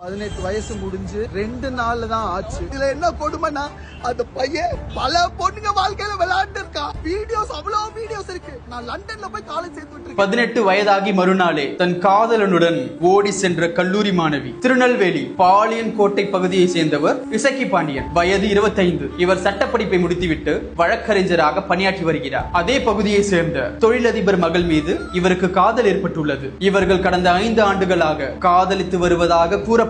18 வயசு முடிஞ்சு 2 நாள்ல தான் ஆச்சு. இதுல என்ன கொடுமைன்னா அந்த பையன் பல பொண்ணுங்க வாழ்க்கையில விளையாண்டு இருக்கான். அவ்வளவு வீடியோஸ் இருக்கு. நான் லண்டன்ல போய் காலேஜ் சேர்த்து விட்டுருக்கேன். 18 வயதாகி மறுநாளே தன் காதலனுடன் ஓடி சென்ற கல்லூரி மாணவி. திருநெல்வேலி பாளையன் கோட்டை பகுதியை சேர்ந்தவர் இசக்கி பாண்டியன். வயது 25. இவர் சட்டப்படிப்பை முடித்துவிட்டு வழக்கறிஞராக பணியாற்றி வருகிறார். அதே பகுதியை சேர்ந்த தொழிலதிபர் மகள் மீது இவருக்கு காதல் ஏற்பட்டுள்ளது. இவர்கள் கடந்த 5 ஆண்டுகளாக காதலித்து வருவதாக கூறப்படுகிறது.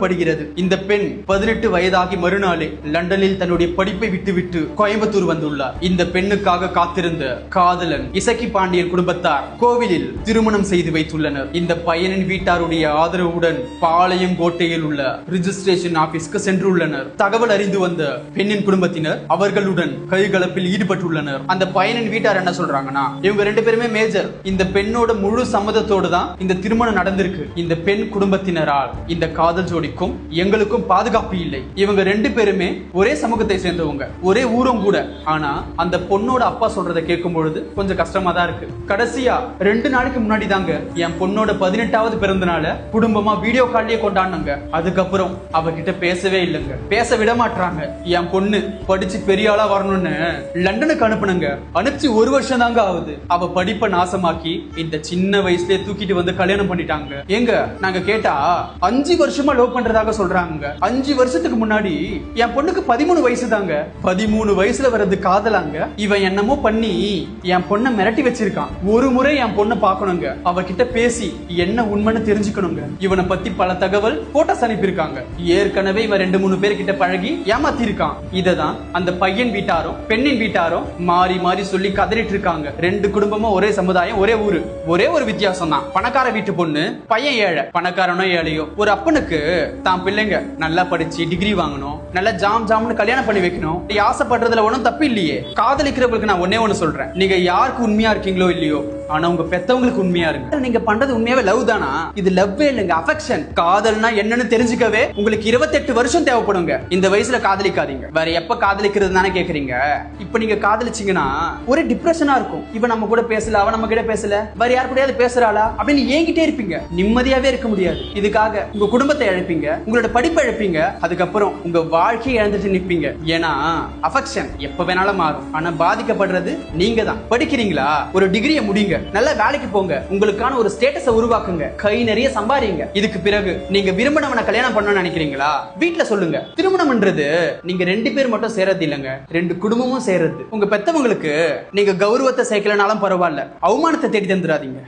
இந்த பெண் 18 வயதாகி மறுநாளே லண்டனில் தன்னுடைய படிப்பை விட்டுவிட்டு கோயம்புத்தூர் வந்துள்ளார். இந்த பெண்ணுக்காக காத்திருந்த காதலன் இசக்கி பாண்டியன் குடும்பத்தார் கோவிலில் திருமணம் செய்து வைத்துள்ளனர். இந்த பையனின் வீட்டாருடைய ஆதரவுடன் பாளையம் கோட்டையில் உள்ள ரிஜிஸ்ட்ரேஷன் ஆபீஸ்க்கு சென்றுள்ளனர். தகவல் அறிந்து வந்த பெண்ணின் குடும்பத்தினர் அவர்களுடன் கைகலப்பில் ஈடுபட்டுள்ளனர். அந்த பையனின் வீட்டார் என்ன சொல்றாங்கன்னா, இவங்க 2 பேருமே மேஜர். இந்த பெண்ணோட முழு சம்மதத்தோடு தான் இந்த திருமணம் நடந்திருக்கு. இந்த பெண் குடும்பத்தினரால் இந்த காதல் ஜோடிக்கும் எங்களுக்கும் பாதுகாப்பு இல்லை. இவங்க 2 பேருமே ஒரே சமூகத்தை சேர்ந்தவங்க, ஒரே ஊரும் கூட. ஆனா அந்த பொண்ணோட அப்பா சொல்றதை கேட்கும் பொழுது கொஞ்சம் கஷ்டமா தான் இருக்கு. கடைசியா 2 நாளைக்கு முன்னாடி தாங்க என் பொண்ணோட 18வது பிறந்த நாளை குடும்பமா வீடியோ கால்லயே கொண்டாடுனாங்க. அதுக்கப்புறம் அவகிட்ட பேசவே இல்லைங்க, பேச விட மாட்டாங்க. என் பொண்ணு படிச்சு பெரிய ஆளா வரணும்னு லண்டனுக்கு அனுப்புனுங்க. அனுப்பிச்சு 1 வருஷம் தாங்க ஆகுது. அவ படிப்பை நாசமாக்கி இந்த சின்ன வயசுலயே தூக்கிட்டு வந்து கல்யாணம் பண்ணிட்டாங்க. எங்க நாங்க கேட்டா 5 வருஷமா லவ் பண்றதாக சொல்றாங்க. 5 வருஷத்துக்கு முன்னாடி என் பொண்ணுக்கு 13 வயசு தாங்க. 13 வயசுல வர்றது காதலாங்க. இவன் என்னமோ பண்ணி என் பொண்ணை மிரட்டி வச்சிருக்கான். ஒரு முறை என் பொண்ணை பார்க்கணுங்க, அவகிட்ட பேசி என்ன உண்மைன்னு தெரிஞ்சுக்கணுங்க. இவனை பத்தி பல தகவல் போட்டோஸ் அனுப்பியிருக்காங்க. ஏற்கனவே இவன் 2-3 பேர்கிட்ட பழகி ஏமாத்தி இருக்கான். இததான் அந்த பையன் வீட்டாரும் பெண்ணின் வீட்டாரும் மாறி மாறி சொல்லி கதறிட்டு இருக்காங்க. 2 குடும்பமும் ஒரே சமுதாயம், ஒரே ஊரு. ஒரே ஒரு வித்தியாசம் தான், பணக்கார வீட்டு பொண்ணு, பையன் ஏழை. பணக்காரனோ ஏழையோ, ஒரு அப்பனுக்கு தான் பிள்ளைங்க நல்லா படிச்சு டிகிரி வாங்கணும், நல்லா ஜாம்னு கல்யாணம் பண்ணி வைக்கணும். ஆசைப்படுறதுல ஒன்றும் தப்பு இல்லையே. காதலிக்கிறவங்களுக்கு நான் ஒன்னே ஒன்னு சொல்றேன், நீங்க யாருக்கு உண்மையா இருக்கீங்களோ இல்லையோ, ஆனா உங்க பெத்தவங்களுக்கு உண்மையா இருங்க. நீங்க பண்றது உண்மையாவே லவ் தானா? இது லவ்வே இல்லைங்க, அஃபெக்ஷன். காதல்னா என்னன்னு தெரிஞ்சுக்கவே உங்களுக்கு 28 வருஷம் தேவைப்படுங்க. இந்த வயசுல காதலிக்காதீங்க. வேற எப்ப காதலிக்கிறது தானே கேக்குறீங்க. இப்ப நீங்க காதலிச்சீங்கன்னா ஒரு டிப்ரெஷனா இருக்கும். இவ நம்ம கூட பேசல, அவ நம்ம கிட்ட பேசல, வேற யார் கூடயாவது பேசுறாளா அப்படின்னு ஏங்கிட்டே இருப்பீங்க. நிம்மதியாவே இருக்க முடியாது. இதுக்காக உங்க குடும்பத்தை இழப்பீங்க, உங்களோட படிப்பை இழப்பீங்க, அதுக்கப்புறம் உங்க வாழ்க்கையை இழந்துட்டு நிற்பீங்க. ஏன்னா அஃபெக்ஷன் எப்ப வேணாலும் மாறும். ஆனா பாதிக்கப்படுறது நீங்க தான். படிக்கிறீங்களா, ஒரு டிகிரியை முடிங்க, நல்ல வேலைக்கு போங்க, உங்களுக்கான ஒரு ஸ்டேட்டஸை உருவாக்குங்க, கை நிறைய சம்பாதிங்க. இதுக்கு பிறகு நீங்க விரும்பினவனை கல்யாணம் பண்ணணும்னு நினைக்கிறீங்களா, வீட்டுல சொல்லுங்க. திருமணம்ன்றது நீங்க 2 பேர் மட்டும் சேரது இல்லைங்க, 2 குடும்பமும் சேரது. உங்க பெத்தவங்களுக்கு நீங்க கௌரவத்தை சேர்க்கலனாலும் பரவாயில்ல, அவமானத்தை தேடி தந்துடாதீங்க.